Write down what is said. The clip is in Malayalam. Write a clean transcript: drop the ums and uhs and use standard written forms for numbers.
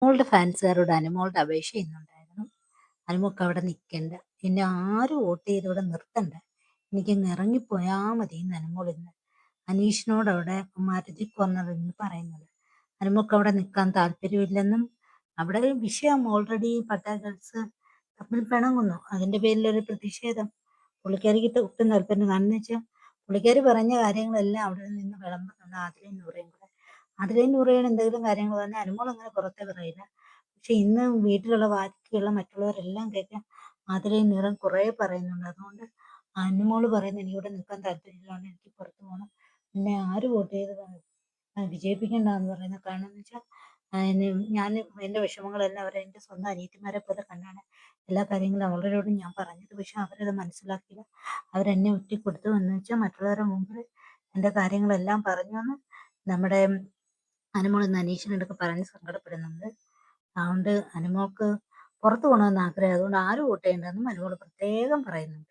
മോളുടെ ഫാൻസുകാരോട് അനുമോളുടെ അപേക്ഷ ചെയ്യുന്നുണ്ടായിരുന്നു. അനുമോൾക്ക് അവിടെ നിൽക്കണ്ട, എന്നെ ആരും വോട്ട് ചെയ്ത് ഇവിടെ നിർത്തണ്ട, എനിക്കങ്ങ് ഇറങ്ങിപ്പോയാ മതി എന്ന് അനുമോൾ ഇന്ന് അനീഷിനോട് അവിടെ മാരുതി കോർണറിൽ നിന്ന് പറയുന്നത്. അനുമോൾക്ക് അവിടെ നിൽക്കാൻ താല്പര്യമില്ലെന്നും അവിടെ ഒരു വിഷയം ഓൾറെഡി പട്ടാഗൾസ് തമ്മിൽ പിണങ്ങുന്നു, അതിന്റെ പേരിൽ ഒരു പ്രതിഷേധം പുള്ളിക്കാരിക്ക് ഒട്ടും താല്പര്യം. കാരണം എന്ന് വെച്ചാൽ പുള്ളിക്കാരി പറഞ്ഞ കാര്യങ്ങളെല്ലാം അവിടെ നിന്ന് വിളമ്പുന്നുണ്ട് ആതിരയും നൂറയും കൂടെ. ആതിരയും നൂറയും എന്തെങ്കിലും കാര്യങ്ങൾ പറഞ്ഞാൽ അനുമോൾ അങ്ങനെ പുറത്തെ പറയില്ല. പക്ഷെ ഇന്ന് വീട്ടിലുള്ള ബാക്കിയുള്ള മറ്റുള്ളവരെല്ലാം കേൾക്കാൻ ആതിരയും നൂറയും കുറേ പറയുന്നുണ്ട്. അതുകൊണ്ട് അനുമോള് പറയുന്നത് എനിക്കിവിടെ നിൽക്കാൻ താല്പര്യമില്ലാണ്ട് എനിക്ക് പുറത്ത് പോകണം, എന്നെ ആര് വോട്ട് ചെയ്ത് വിജയിപ്പിക്കണ്ടെന്ന് പറയുന്നത്. കാരണം എന്ന് വെച്ചാൽ ഞാൻ എൻ്റെ വിഷമങ്ങളെല്ലാം അവർ എൻ്റെ സ്വന്തം അനിയത്തിമാരെ പോലെ കണ്ടാണ് എല്ലാ കാര്യങ്ങളും അവരോട് ഞാൻ പറഞ്ഞത്. പക്ഷെ അവരത് മനസ്സിലാക്കിയില്ല, അവരെന്നെ ഒറ്റിക്കൊടുത്തു എന്ന് വെച്ചാൽ മറ്റുള്ളവരുടെ മുമ്പിൽ എൻ്റെ കാര്യങ്ങളെല്ലാം പറഞ്ഞു എന്ന് നമ്മുടെ അനുമോൾ ഇന്ന് അനീഷിനോടൊക്കെ പറഞ്ഞ് സങ്കടപ്പെടുന്നുണ്ട്. അതുകൊണ്ട് അനുമോൾക്ക് പുറത്തു പോകണമെന്ന് ആഗ്രഹം, അതുകൊണ്ട് ആരും വോട്ട് ചെയ്യണ്ടെന്നും അനുമോൾ പ്രത്യേകം പറയുന്നുണ്ട്.